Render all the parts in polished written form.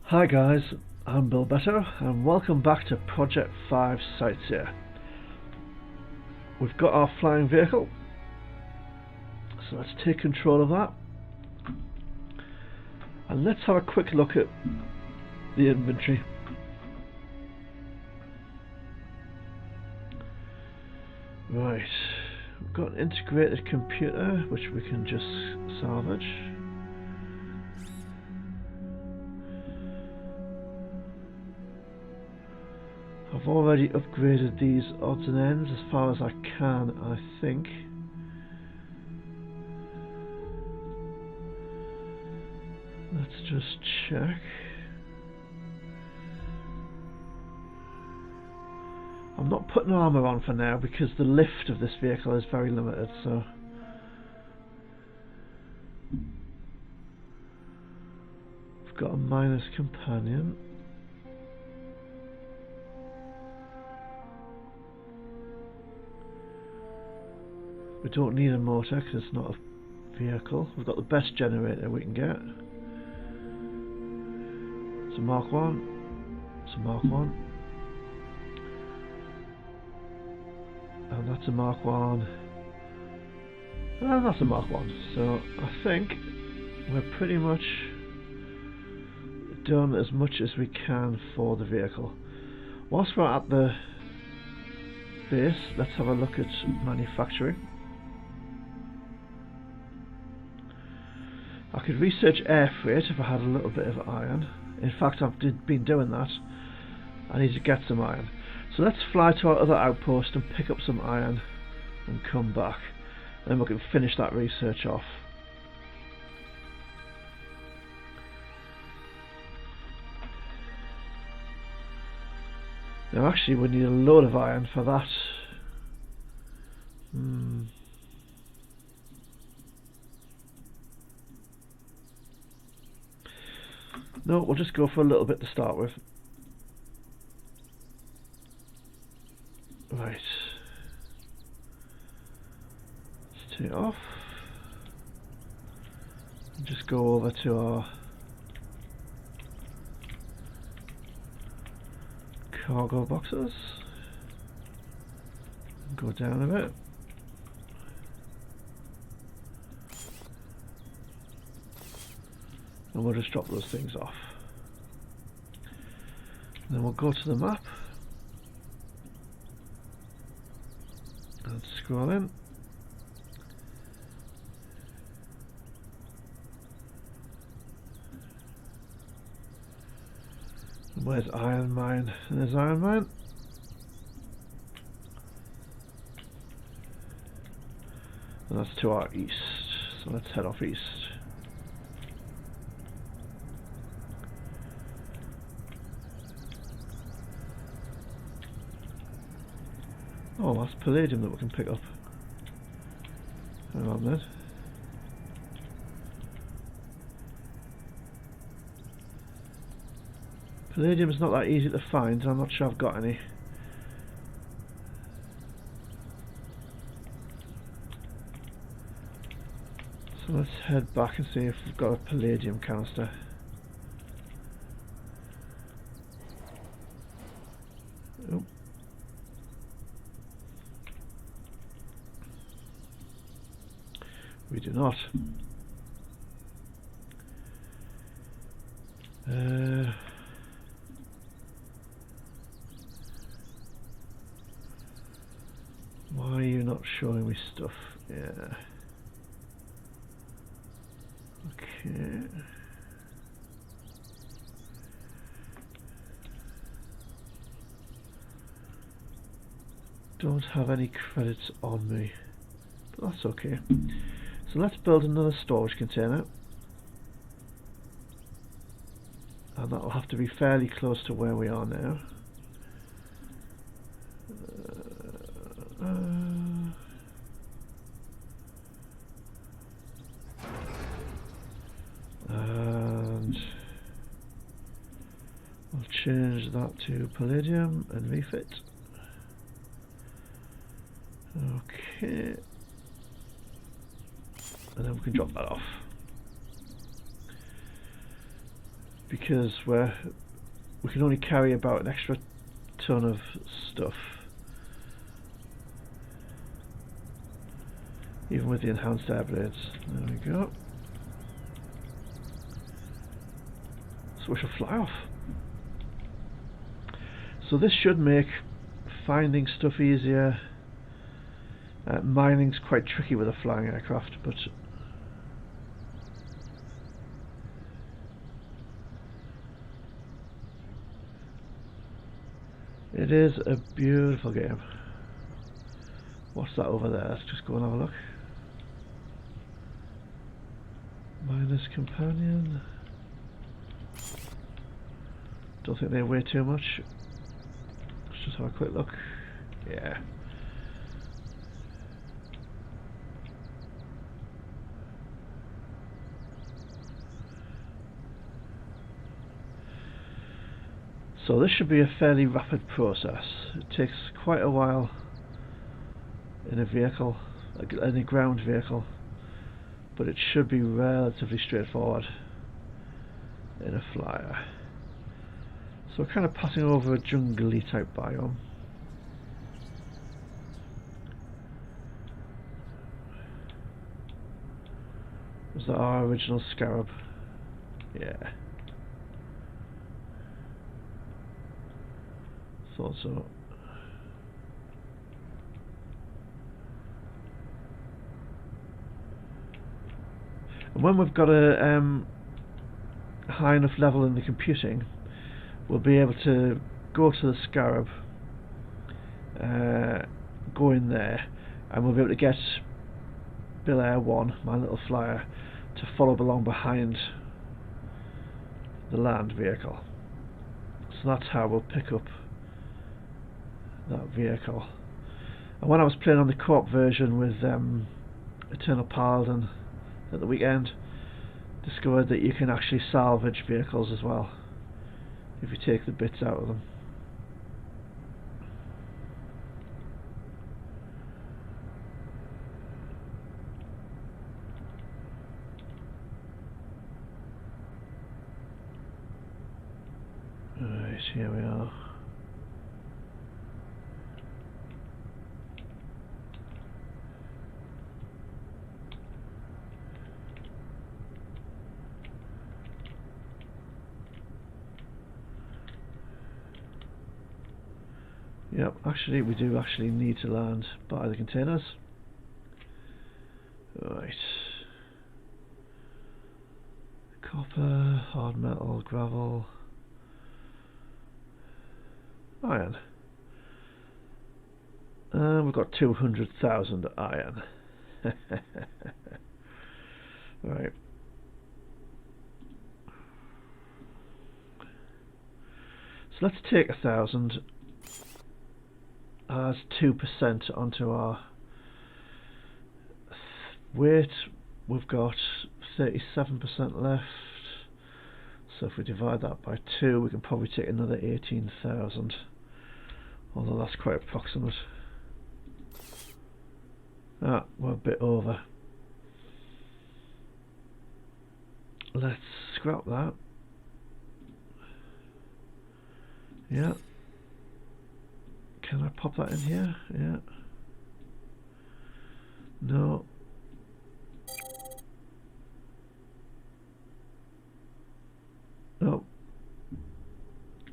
Hi guys, I'm Bill Better and welcome back to Project 5 Sightseer. We've got our flying vehicle, so let's take control of that and let's have a quick look at the inventory. Right, we've got an integrated computer which we can just salvage. I've already upgraded these odds and ends as far as I can, I think. Let's just check. I'm not putting armour on for now because the lift of this vehicle is very limited, so we've got a miner's companion. We don't need a motor because it's not a vehicle. We've got the best generator we can get. It's a Mark 1. It's a Mark 1. And that's a Mark 1. And that's a Mark 1. So I think we're pretty much done as much as we can for the vehicle. Whilst we're at the base, let's have a look at manufacturing. I could research air freight if I had a little bit of iron. In fact, I've been doing that. I need to get some iron. So let's fly to our other outpost and pick up some iron and come back. Then we can finish that research off. Now actually we need a load of iron for that. No, we'll just go for a little bit to start with. Right. Let's take it off. And just go over to our cargo boxes. And go down a bit. And we'll just drop those things off. And then we'll go to the map and scroll in. And where's Iron Mine? And there's Iron Mine. And that's to our east. So let's head off east. Oh, that's palladium that we can pick up. Hang on then. Palladium is not that easy to find, I'm not sure I've got any. So let's head back and see if we've got a palladium canister. Oh. We do not. Why are you not showing me stuff? Yeah. Okay. Don't have any credits on me, but that's okay. So let's build another storage container, and that'll have to be fairly close to where we are now. And I'll change that to palladium and refit. Okay. And then we can drop that off. because we can only carry about an extra ton of stuff, even with the enhanced air blades. There we go. So we shall fly off. So this should make finding stuff easier. Mining's quite tricky with a flying aircraft, but it is a beautiful game. What's that over there? Let's just go and have a look. Miner's Companion. Don't think they weigh too much. Let's just have a quick look. Yeah. So this should be a fairly rapid process. It takes quite a while in a vehicle, in a ground vehicle, but it should be relatively straightforward in a flyer. So we're kind of passing over a jungly type biome. Was that our original scarab? Yeah. Thought so. And when we've got a high enough level in the computing, we'll be able to go to the scarab, go in there, and we'll be able to get Bill Air 1, my little flyer, to follow along behind the land vehicle. So that's how we'll pick up that vehicle. And when I was playing on the co-op version with Eternal Paladin at the weekend, discovered that you can actually salvage vehicles as well if you take the bits out of them. Right, here we are. Yep, actually we do actually need to land by the containers. Right. Copper, hard metal, gravel, iron. And we've got 200,000 iron. Right. So let's take 1,000 as 2% onto our weight. We've got 37% left, so if we divide that by 2 we can probably take another 18,000, although that's quite approximate. We're a bit over. Let's scrap that. Yeah. Can I pop that in here? Yeah. No. Oh.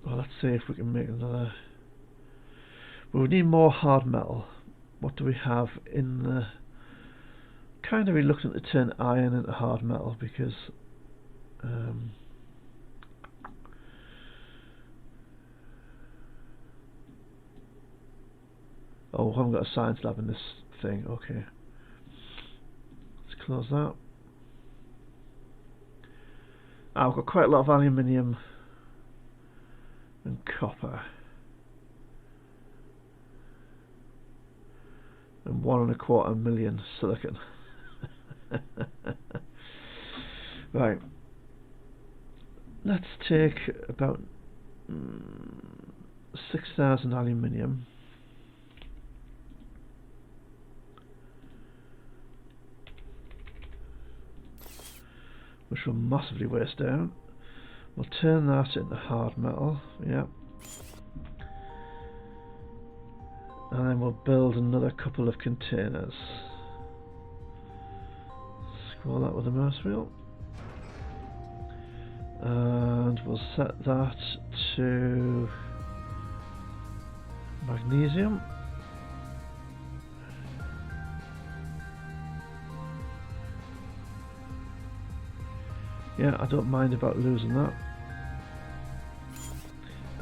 Well, let's see if we can make another. Well, we need more hard metal. What do we have in the... Kind of reluctant to turn iron into hard metal because oh, we haven't got a science lab in this thing. Okay, let's close that. I've got quite a lot of aluminium and copper and 1.25 million silicon. Right, let's take about 6,000 aluminium. Which will massively waste down. We'll turn that into hard metal, yeah. And then we'll build another couple of containers. Scroll that with the mouse wheel. And we'll set that to magnesium. Yeah, I don't mind about losing that.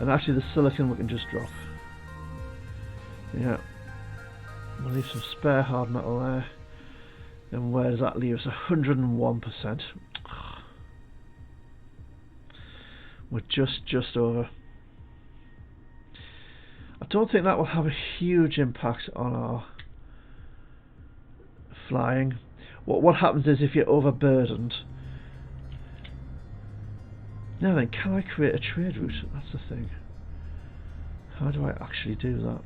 And actually the silicon we can just drop. Yeah. We'll leave some spare hard metal there. And where does that leave us? 101%. We're just over. I don't think that will have a huge impact on our flying. What happens is if you're overburdened. Now then, can I create a trade route? That's the thing. How do I actually do that?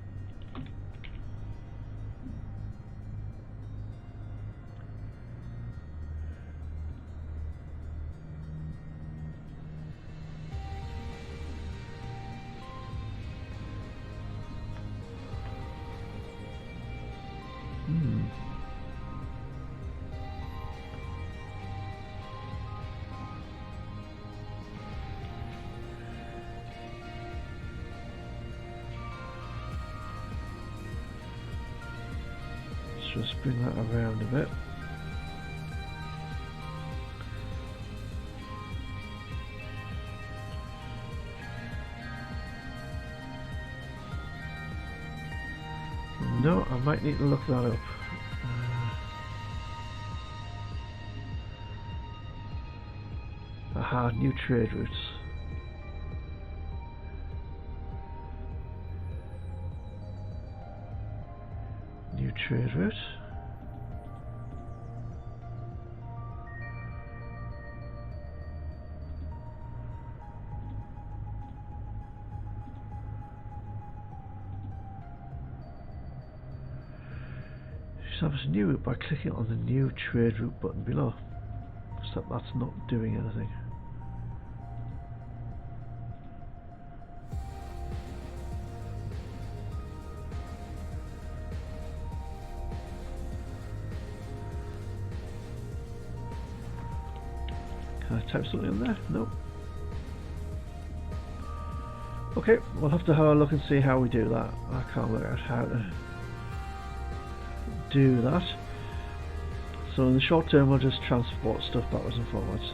Just bring that around a bit. No, I might need to look that up. Aha, new trade routes. New trade route. Establish a new route by clicking on the new trade route button below. So that's not doing anything. Can I type something in there? No. Okay, we'll have to have a look and see how we do that. I can't work out how to do that. So in the short term we'll just transport stuff backwards and forwards.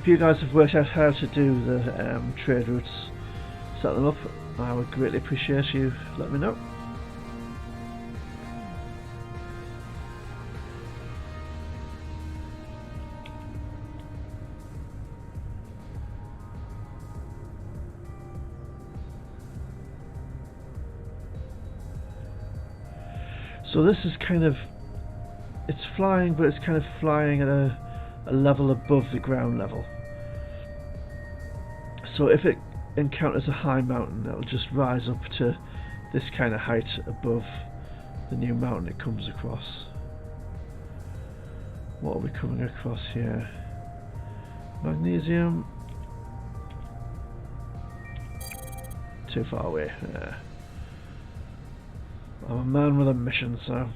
If you guys have worked out how to do the trade routes, set them up, I would greatly appreciate you letting me know. So this is kind of, it's flying, but it's kind of flying at a level above the ground level. So if it encounters a high mountain, it'll just rise up to this kind of height above the new mountain it comes across. What are we coming across here? Magnesium. Too far away. Yeah. I'm a man with a mission, so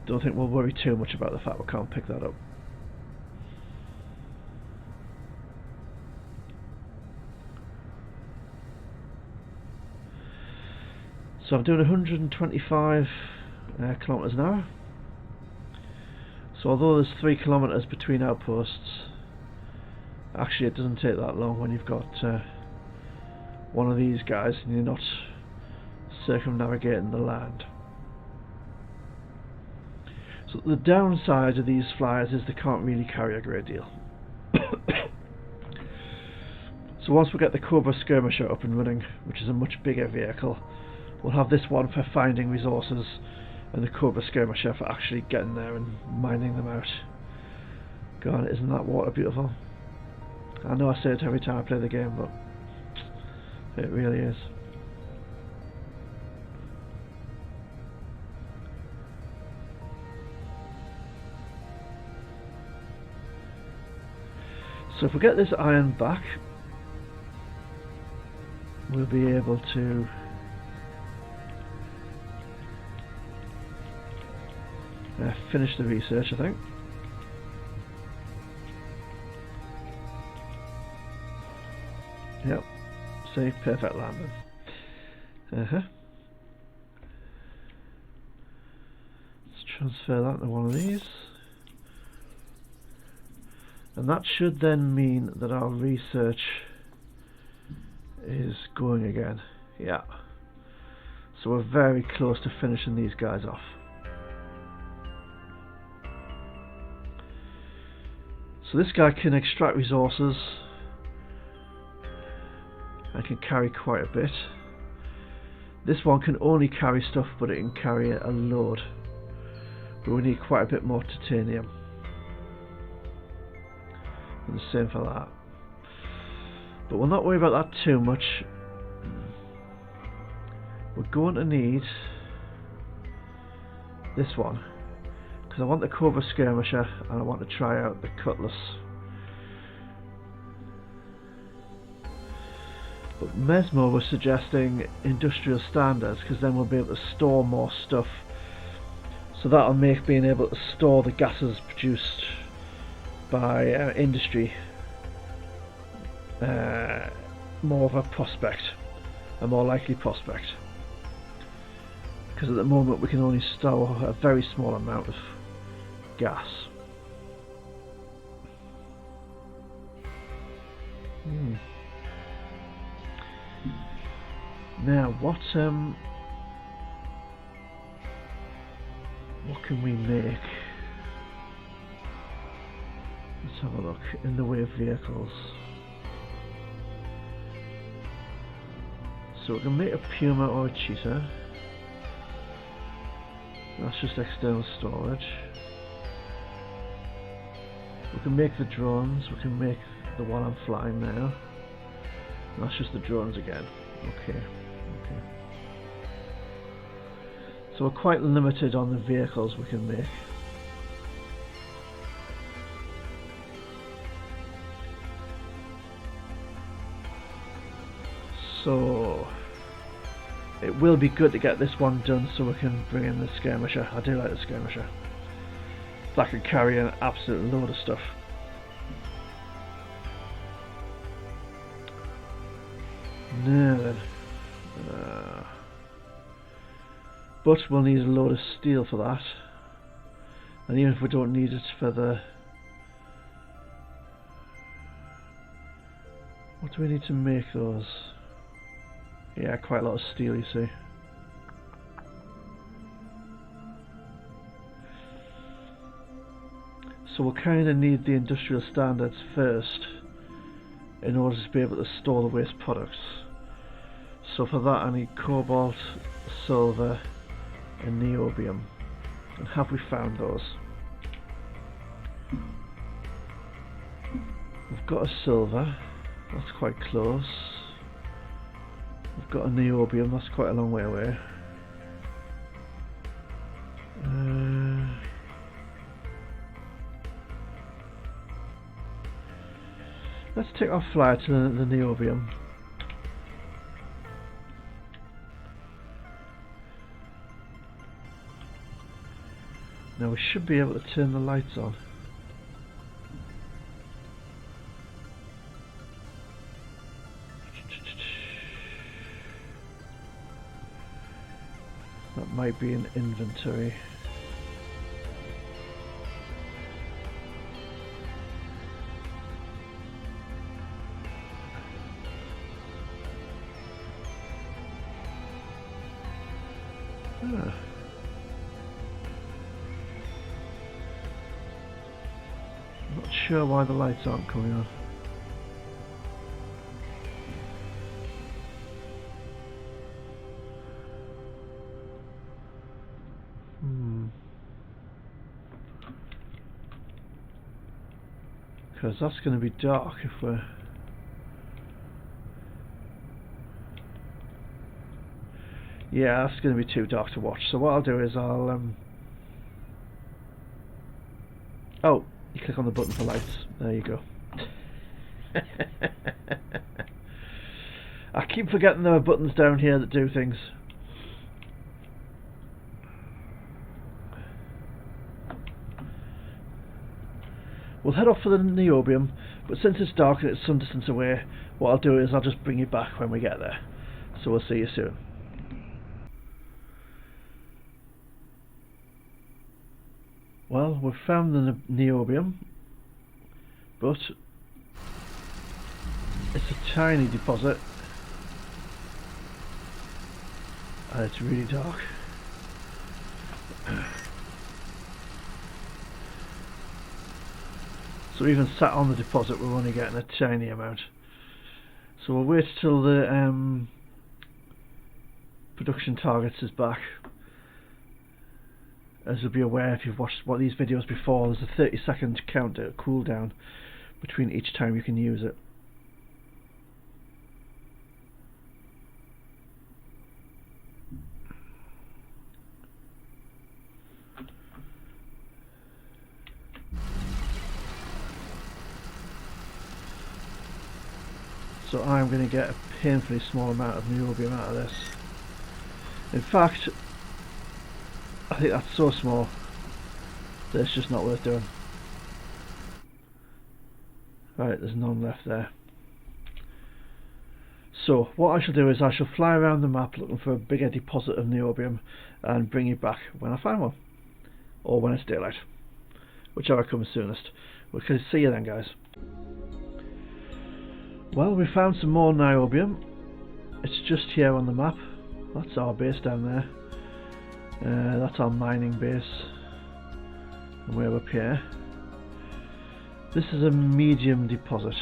don't think we'll worry too much about the fact we can't pick that up. So I'm doing 125 kilometers an hour. So although there's 3 kilometers between outposts, actually it doesn't take that long when you've got one of these guys and you're not circumnavigating the land. So the downside of these flyers is they can't really carry a great deal. So once we get the Cobra Skirmisher up and running, which is a much bigger vehicle, we'll have this one for finding resources and the Cobra Skirmisher for actually getting there and mining them out. God, isn't that water beautiful? I know I say it every time I play the game, but it really is. So if we get this iron back, we'll be able to finish the research, I think. Yep, see, perfect landing. Let's transfer that to one of these. And that should then mean that our research is going again. Yeah. So we're very close to finishing these guys off. So this guy can extract resources and can carry quite a bit. This one can only carry stuff, but it can carry a load. But we need quite a bit more titanium. And the same for that. But we'll not worry about that too much. We're going to need this one, because I want the Cobra Skirmisher and I want to try out the Cutlass. But Mesmo was suggesting industrial standards, because then we'll be able to store more stuff. So that'll make being able to store the gases produced by industry more of a prospect, a more likely prospect. Because at the moment we can only store a very small amount of gas. Now what can we make? Let's have a look in the way of vehicles. So we can make a Puma or a Cheetah. That's just external storage. We can make the drones, we can make the one I'm flying now. And that's just the drones again. Okay. So we're quite limited on the vehicles we can make. So it will be good to get this one done so we can bring in the Skirmisher. I do like the Skirmisher. That can carry an absolute load of stuff. Now then. But we'll need a load of steel for that. And even if we don't need it for the... What do we need to make those? Yeah, quite a lot of steel, you see. So we'll kind of need the industrial standards first in order to be able to store the waste products. So for that I need cobalt, silver and niobium. And have we found those? We've got a silver, that's quite close. We've got a niobium, that's quite a long way away. Let's take our flyer to the niobium. Now we should be able to turn the lights on. That might be an inventory. Ah. Not sure why the lights aren't coming on. Because that's going to be dark if we're... Yeah, that's going to be too dark to watch. So what I'll do is I'll... Oh, you click on the button for lights. There you go. I keep forgetting there are buttons down here that do things. We'll head off for the niobium, but since it's dark and it's some distance away, what I'll do is I'll just bring you back when we get there. So we'll see you soon. Well, we've found the niobium, but it's a tiny deposit and it's really dark. So even sat on the deposit, we're only getting a tiny amount. So we'll wait till the production targets is back. As you'll be aware if you've watched one of these videos before, there's a 30-second cooldown between each time you can use it. So I'm going to get a painfully small amount of niobium out of this. In fact, I think that's so small that it's just not worth doing. Right, there's none left there. So what I shall do is I shall fly around the map looking for a bigger deposit of niobium and bring it back when I find one. Or when it's daylight. Whichever comes soonest. We can see you then, guys. Well, we found some more niobium. It's just here on the map. That's our base down there. That's our mining base. And we're up here. This is a medium deposit.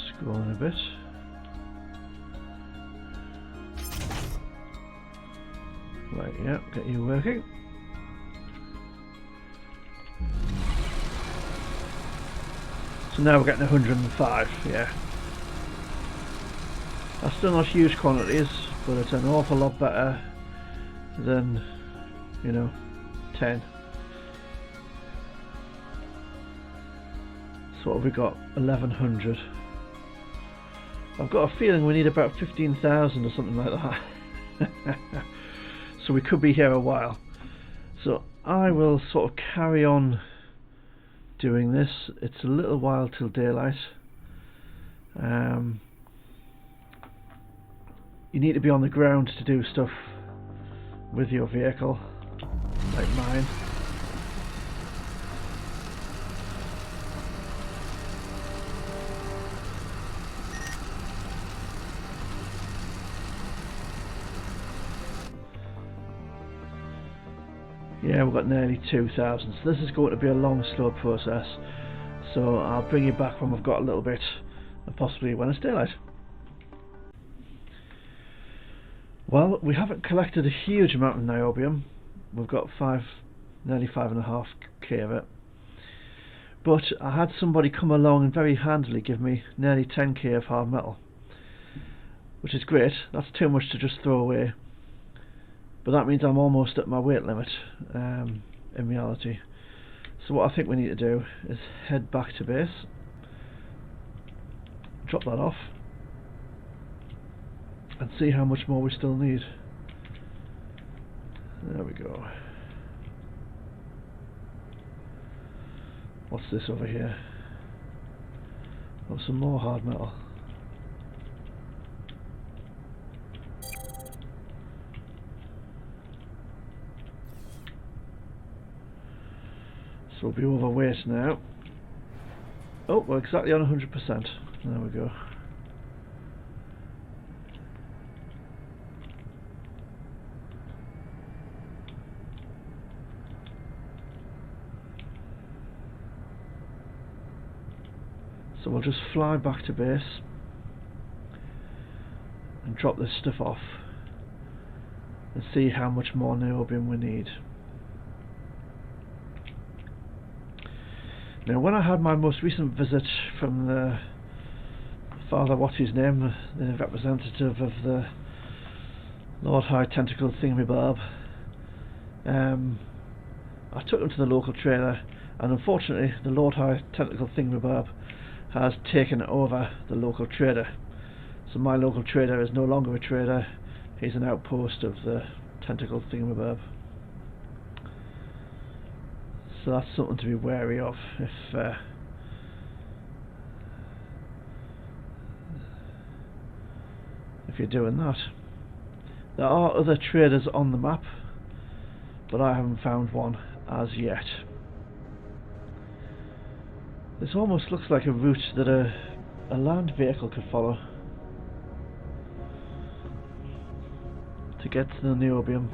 Scrolling a bit. Right, yeah, get you working. So now we're getting 105, yeah. That's still not huge quantities, but it's an awful lot better than, you know, 10. So what have we got? 1100. I've got a feeling we need about 15,000 or something like that. So we could be here a while. So I will sort of carry on doing this. It's a little while till daylight. You need to be on the ground to do stuff with your vehicle, like mine. Yeah, we've got nearly 2,000, so this is going to be a long, slow process. So I'll bring you back when we've got a little bit, and possibly when it's daylight. Well, we haven't collected a huge amount of niobium. We've got nearly 5.5k of it. But I had somebody come along and very handily give me nearly 10k of hard metal, which is great. That's too much to just throw away. But that means I'm almost at my weight limit, in reality. So what I think we need to do is head back to base, drop that off, and see how much more we still need. There we go. What's this over here? Oh, some more hard metal. So we'll be overweight now. Oh, we're exactly on 100%. There we go. So we'll just fly back to base and drop this stuff off and see how much more niobium we need. Now, when I had my most recent visit from the Father, what's his name, the representative of the Lord High Tentacle Thingamabob, I took them to the local trader, and unfortunately the Lord High Tentacle Thingamabob has taken over the local trader. So my local trader is no longer a trader, he's an outpost of the Tentacle Thingamabob. So that's something to be wary of if you're doing that. There are other traders on the map, but I haven't found one as yet. This almost looks like a route that a land vehicle could follow to get to the niobium.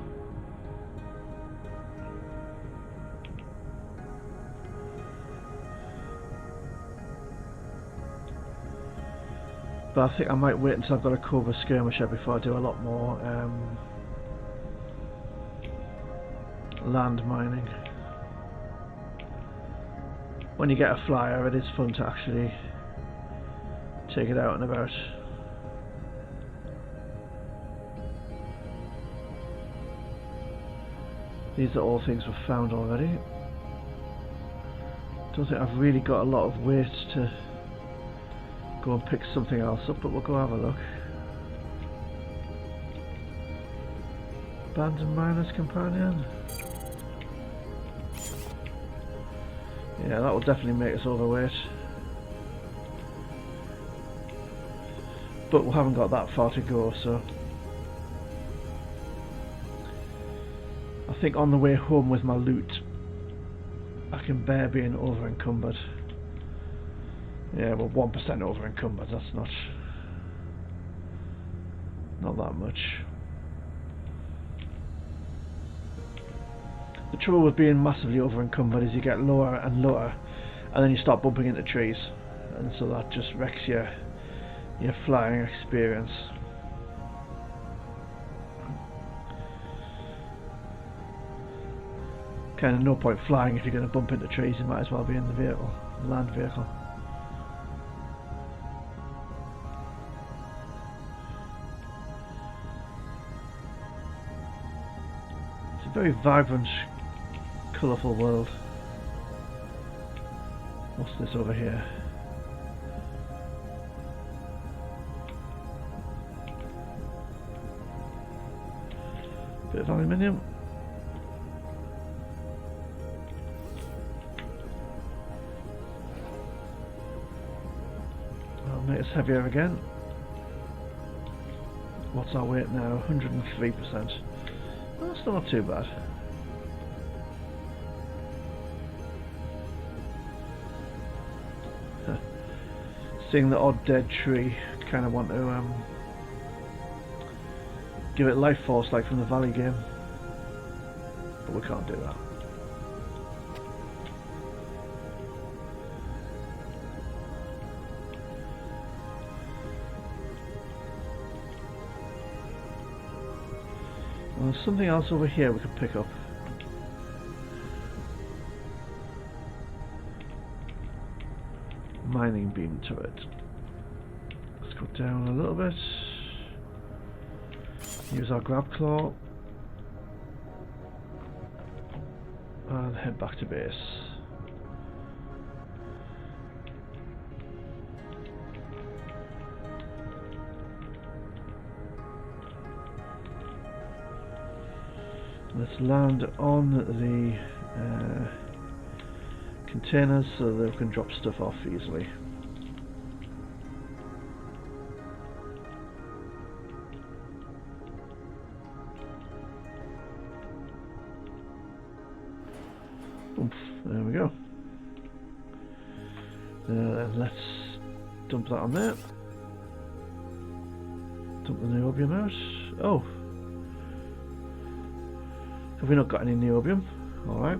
But I think I might wait until I've got a Cobra skirmisher before I do a lot more land mining. When you get a flyer, it is fun to actually take it out and about. These are all things we've found already. Don't think I've really got a lot of weight to go and pick something else up, but we'll go have a look. Abandoned Miner's Companion. Yeah, that will definitely make us overweight. But we haven't got that far to go, so I think on the way home with my loot I can bear being over encumbered. Yeah, well, 1% over encumbered, that's not that much. The trouble with being massively over encumbered is you get lower and lower and then you start bumping into trees, and so that just wrecks your flying experience. Kind of no point flying if you're going to bump into trees. You might as well be in the vehicle, the land vehicle. It's a very vibrant, colourful world. What's this over here? Bit of aluminium. That'll make us heavier again. What's our weight now? 103%. Well, that's still not too bad. Seeing the odd dead tree, kind of want to give it life force like from the Valley game, but we can't do that. Well, there's something else over here we could pick up. Mining beam turret. Let's go down a little bit. Use our grab claw and head back to base. Let's land on the containers so that we can drop stuff off easily. Oof, there we go. Let's dump that on there. Dump the niobium out. Oh, have we not got any niobium? Alright.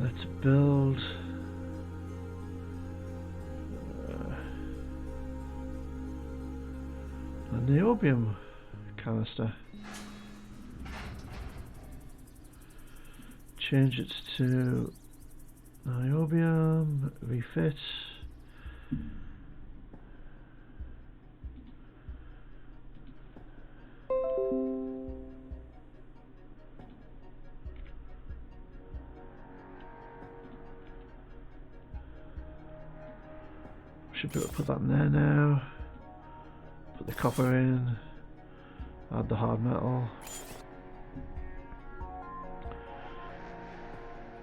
Let's build a niobium canister. Change it to niobium, refit. Should be able to put that in there now. Put the copper in. Add the hard metal.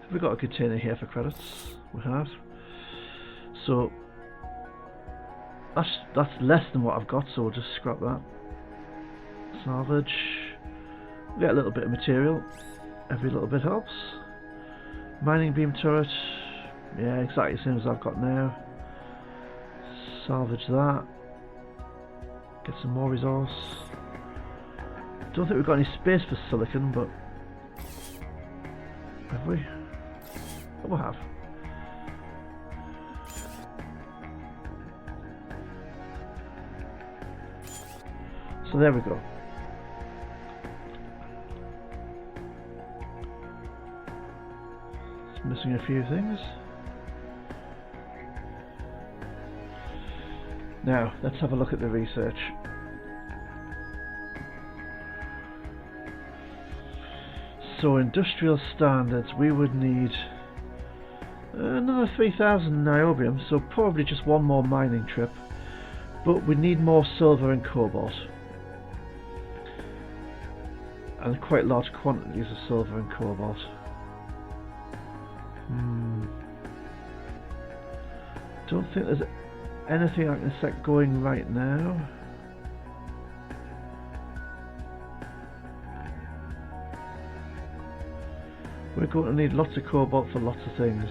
Have we got a container here for credits? We have. So that's less than what I've got, so we'll just scrap that. Salvage. We get a little bit of material. Every little bit helps. Mining beam turret. Yeah, exactly the same as I've got now. Salvage that. Get some more resource. Don't think we've got any space for silicon, but have we? Oh, we have. So there we go. It's missing a few things. Now, let's have a look at the research. So, industrial standards, we would need another 3,000 niobium, so probably just one more mining trip. But we need more silver and cobalt. And quite large quantities of silver and cobalt. Don't think there's anything I can set going right now. We're going to need lots of cobalt for lots of things.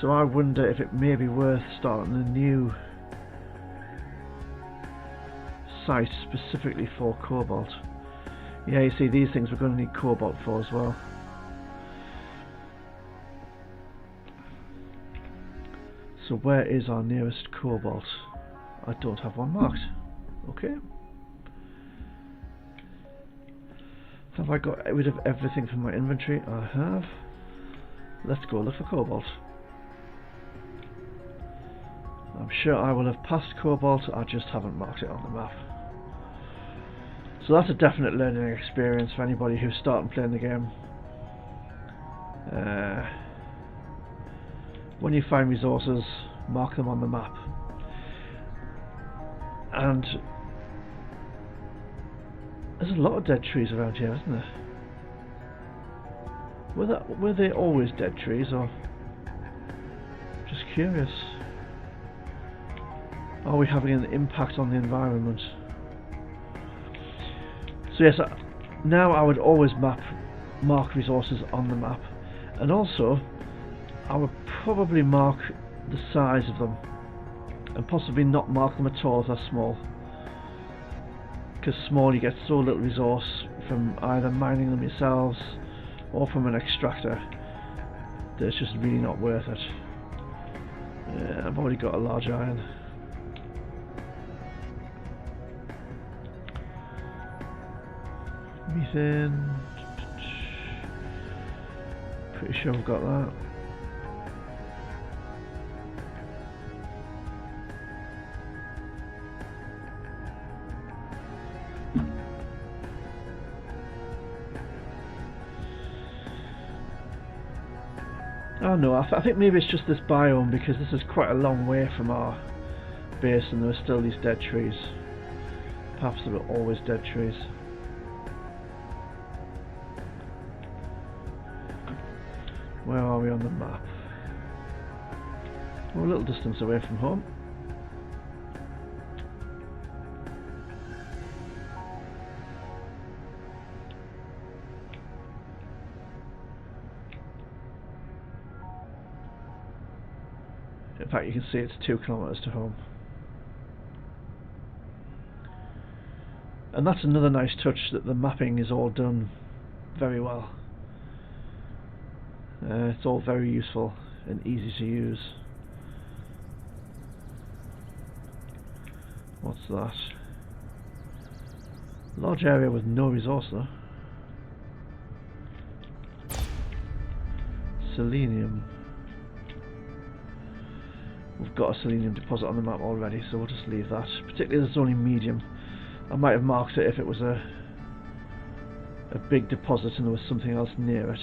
So I wonder if it may be worth starting a new site specifically for cobalt. Yeah, you see, these things we're going to need cobalt for as well. So where is our nearest cobalt? I don't have one marked. Okay. Have I got rid of everything from my inventory? I have. Let's go look for cobalt. I'm sure I will have passed cobalt, I just haven't marked it on the map. So that's a definite learning experience for anybody who's starting playing the game. When you find resources, mark them on the map. And there's a lot of dead trees around here, isn't there? Were they always dead trees, or just curious? Are we having an impact on the environment? So yes, now I would always mark resources on the map, and also I would probably mark the size of them, and possibly not mark them at all if they're small. Because small, you get so little resource from either mining them yourselves or from an extractor that it's just really not worth it. Yeah, I've already got a large iron. Methane. Pretty sure I've got that. Oh no, I think maybe it's just this biome, because this is quite a long way from our base and there are still these dead trees. Perhaps there were always dead trees. Where are we on the map? We're a little distance away from home. In fact, you can see it's 2 kilometers to home. And that's another nice touch, that the mapping is all done very well. It's all very useful and easy to use. What's that? Large area with no resource though. Selenium. We've got a selenium deposit on the map already, so we'll just leave that. Particularly as it's only medium. I might have marked it if it was a big deposit and there was something else near it.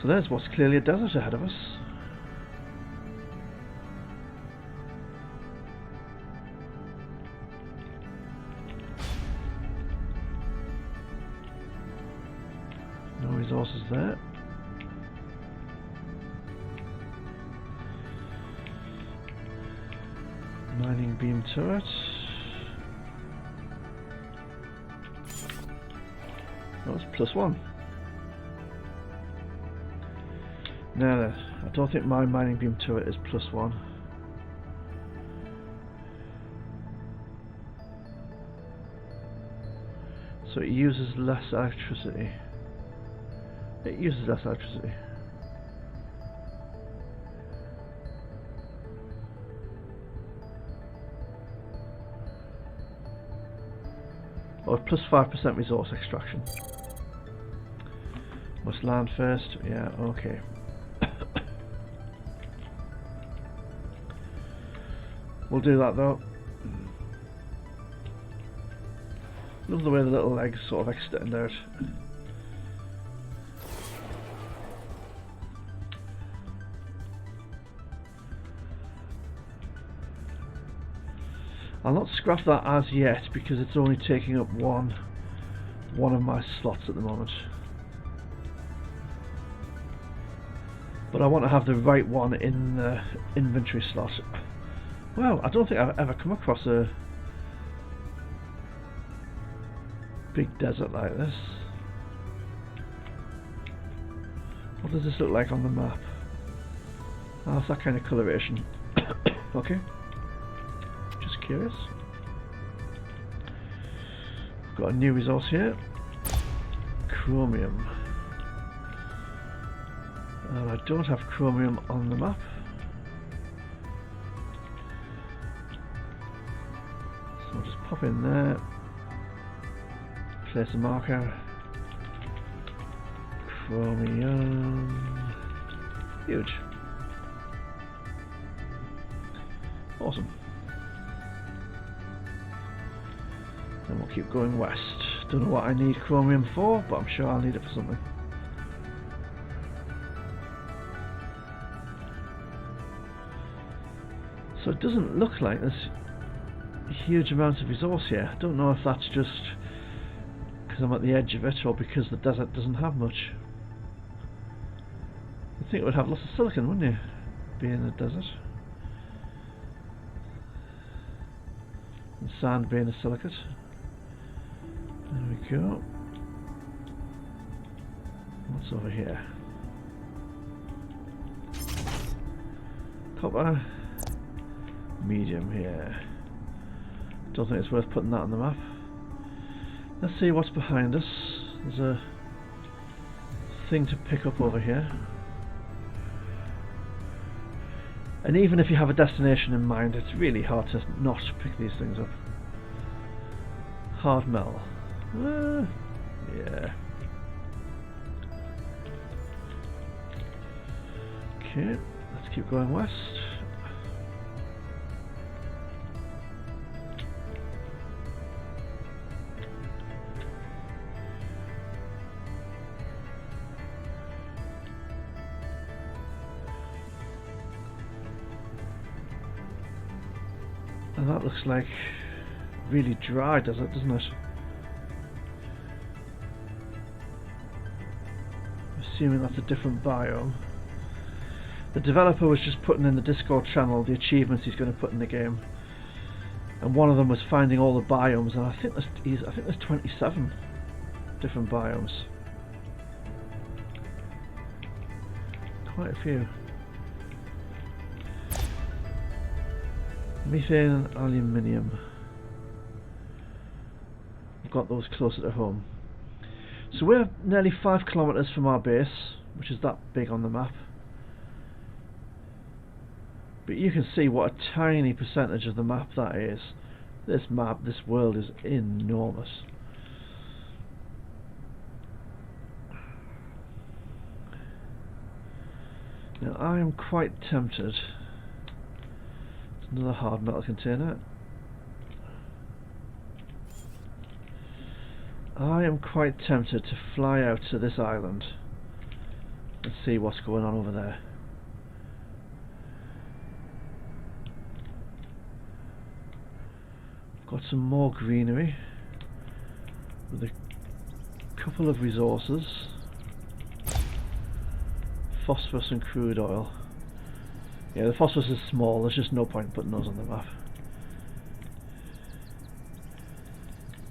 So there's what's clearly a desert ahead of us. No resources there. Mining beam turret. That was +1. No, I don't think my mining beam turret is +1. So it uses less electricity. It uses less electricity. Oh, +5% resource extraction. Must land first. Yeah, okay. We'll do that though. Love the way the little legs sort of extend out. I'll not scrap that as yet because it's only taking up one of my slots at the moment. But I want to have the right one in the inventory slot. Well, I don't think I've ever come across a big desert like this. What does this look like on the map? Oh, it's that kind of coloration. Okay. Just curious. Got a new resource here. Chromium. And I don't have chromium on the map. So I'll just pop in there. Place a marker. Chromium. Huge. Awesome. Then we'll keep going west. Don't know what I need chromium for, but I'm sure I'll need it for something. So it doesn't look like there's huge amounts of resource here. I don't know if that's just because I'm at the edge of it or because the desert doesn't have much. You'd think it would have lots of silicon, wouldn't you? Being a desert. And sand being a silicate. There we go. What's over here? Copper. Medium here. Don't think it's worth putting that on the map. Let's see what's behind us. There's a thing to pick up over here. And even if you have a destination in mind, it's really hard to not pick these things up. Hard metal. Yeah. Okay, let's keep going west. And that looks like really dry desert, doesn't it? Assuming that's a different biome. The developer was just putting in the Discord channel the achievements he's going to put in the game, and one of them was finding all the biomes, and I think there's 27 different biomes. Quite a few. Methane and aluminium. I've got those closer to home. So we're nearly 5 kilometers from our base, which is that big on the map. But you can see what a tiny percentage of the map that is. This world is enormous. Now I am quite tempted. Another hard metal container. I am quite tempted to fly out to this island and see what's going on over there. Got some more greenery with a couple of resources. Phosphorus and crude oil. Yeah, the phosphorus is small, there's just no point putting those on the map.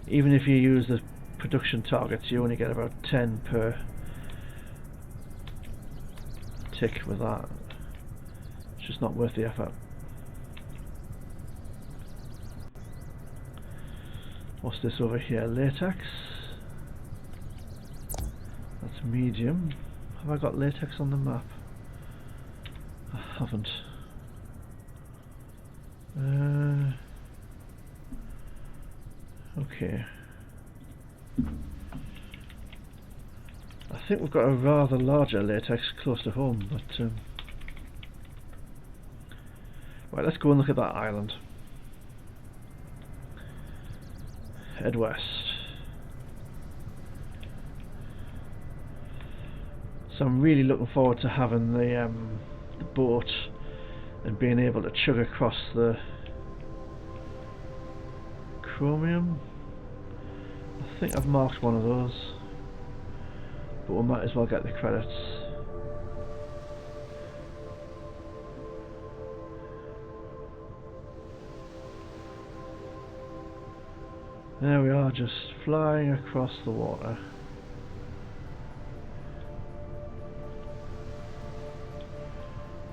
Even if you use the production targets, you only get about 10 per tick with that. It's just not worth the effort. What's this over here? Latex. That's medium. Have I got latex on the map? I haven't. Okay. I think we've got a rather larger latex close to home, but right, let's go and look at that island. Head west. So I'm really looking forward to having the boat and being able to chug across the chromium. I think I've marked one of those, but we might as well get the credits. There we are, just flying across the water.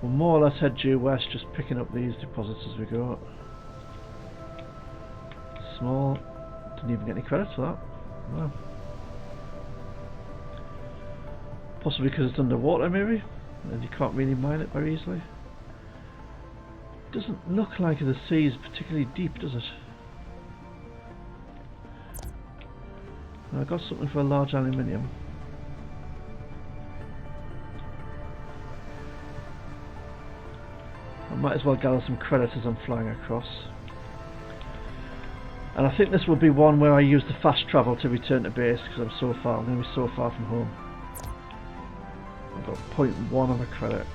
We'll more or less head due west, just picking up these deposits as we go. Small, didn't even get any credits for that. Wow. Possibly because it's underwater maybe, and you can't really mine it very easily. Doesn't look like the sea is particularly deep, does it? I got something for a large aluminium. I might as well gather some credits as I'm flying across. And I think this will be one where I use the fast travel to return to base because I'm going to be so far from home. I've got 0.1 on a credit.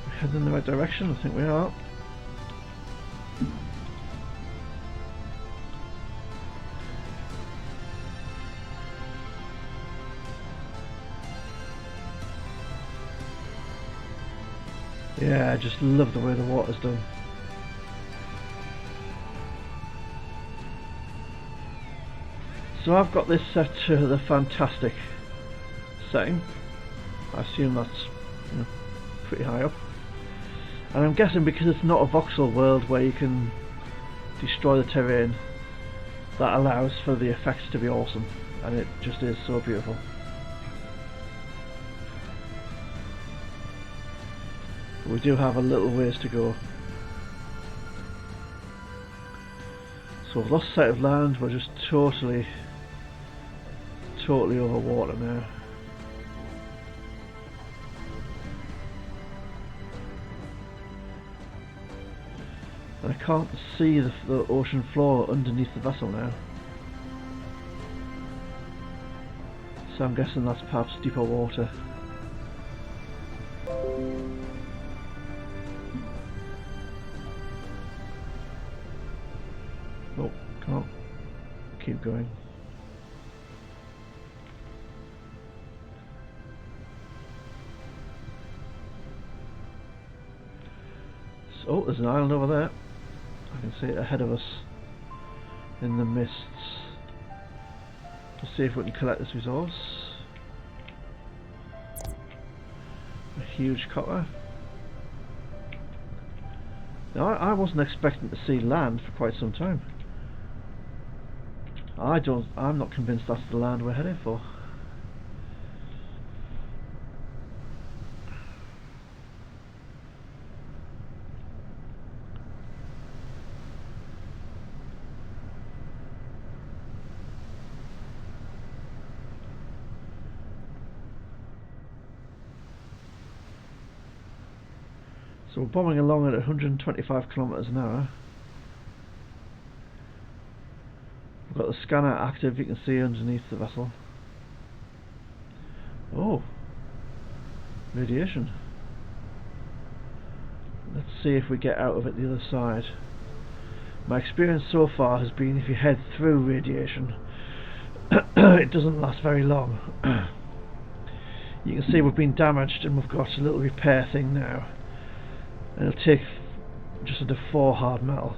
We're heading in the right direction, I think we are. Yeah, I just love the way the water's done. So I've got this set to the fantastic setting. I assume that's, you know, pretty high up. And I'm guessing because it's not a voxel world where you can destroy the terrain, that allows for the effects to be awesome. And it just is so beautiful. We do have a little ways to go. So we've lost sight of land, we're just totally over water now. And I can't see the ocean floor underneath the vessel now. So I'm guessing that's perhaps deeper water. Oh, come on. Keep going. So, oh, there's an island over there. I can see it ahead of us in the mists. Let's see if we can collect this resource. A huge copper. Now, I wasn't expecting to see land for quite some time. I'm not convinced that's the land we're heading for. So we're bombing along at 125 kilometers an hour. We've got the scanner active, you can see underneath the vessel. Oh, radiation. Let's see if we get out of it the other side. My experience so far has been if you head through radiation, it doesn't last very long. You can see we've been damaged and we've got a little repair thing now. And it'll take just under 4 hard metal.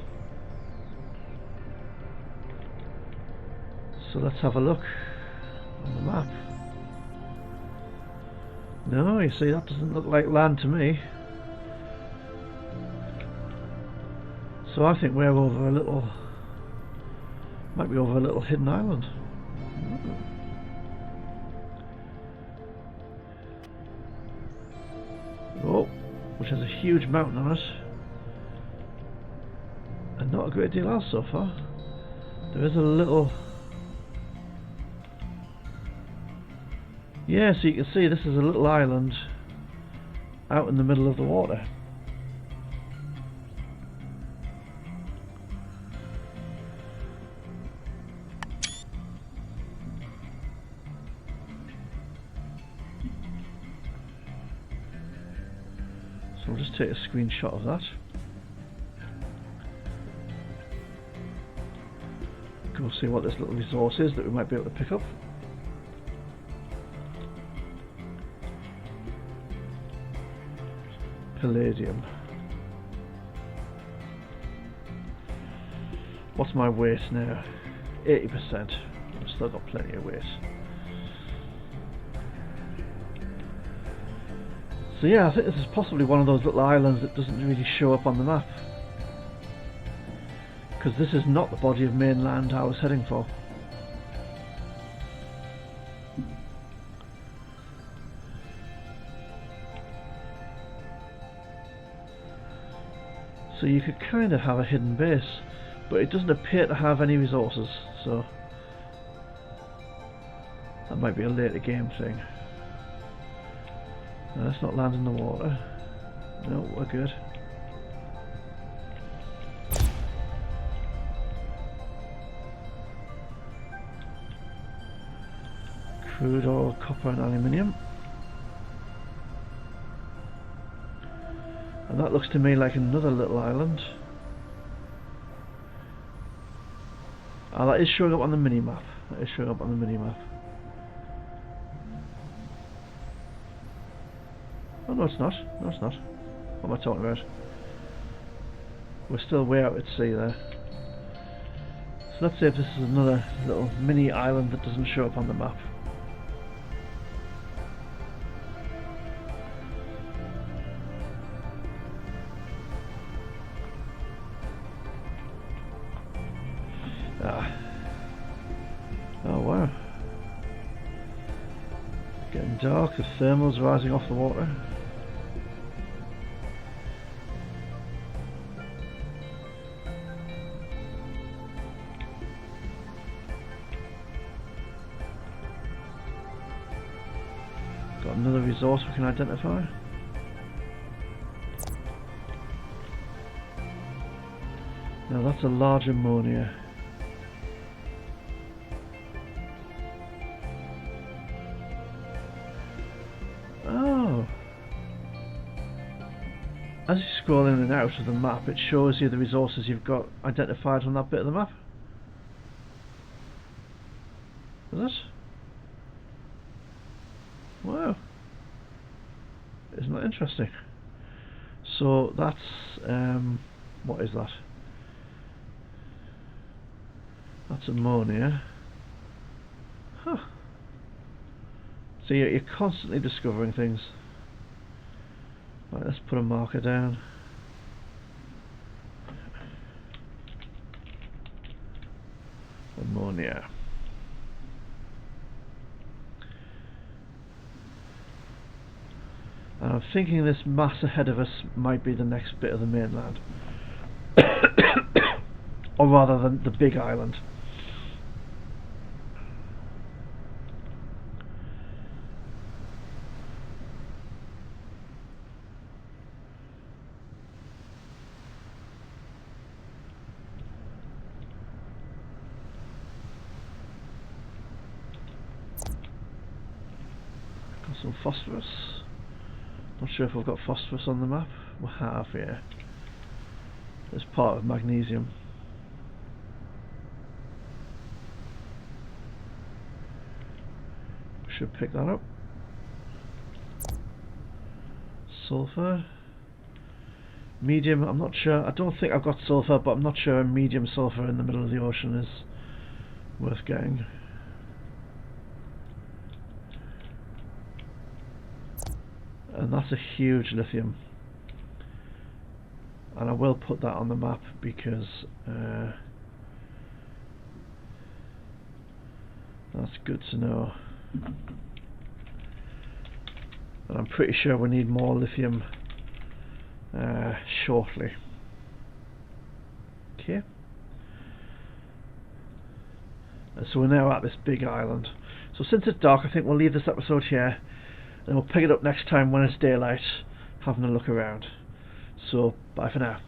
So let's have a look on the map. No, you see, that doesn't look like land to me. So I think we're over a little, might be over a little hidden island. Oh, which has a huge mountain on it. And not a great deal else so far. There is a little... Yeah, so you can see this is a little island out in the middle of the water. So we'll just take a screenshot of that. Go see what this little resource is that we might be able to pick up. Palladium. What's my weight now? 80%. I've still got plenty of weight. So yeah, I think this is possibly one of those little islands that doesn't really show up on the map. Because this is not the body of mainland I was heading for. So you could kind of have a hidden base, but it doesn't appear to have any resources, so that might be a later game thing. No, let's not land in the water. No, we're good. Crude oil, copper and aluminium. And that looks to me like another little island. Ah, that is showing up on the mini-map. That is showing up on the mini-map. Oh no, it's not. No, it's not. What am I talking about? We're still way out at sea there. So let's see if this is another little mini island that doesn't show up on the map. Oh wow. Getting dark, the thermals rising off the water. Got another resource we can identify. Now that's a large ammonia. Oh. As you scroll in and out of the map, it shows you the resources you've got identified on that bit of the map. Is it? Wow. Isn't that interesting? So that's what is that? That's ammonia. Huh. So you're constantly discovering things. Right, let's put a marker down. Ammonia. And I'm thinking this mass ahead of us might be the next bit of the mainland. Or rather than the big island. Some phosphorus. Not sure if I've got phosphorus on the map. We have, yeah. It's part of magnesium. Should pick that up. Sulfur. Medium, I'm not sure. I don't think I've got sulfur, but I'm not sure medium sulfur in the middle of the ocean is worth getting. And that's a huge lithium. And I will put that on the map because that's good to know. And I'm pretty sure we need more lithium shortly. Okay. And so we're now at this big island. So since it's dark, I think we'll leave this episode here, and we'll pick it up next time when it's daylight, having a look around. So bye for now.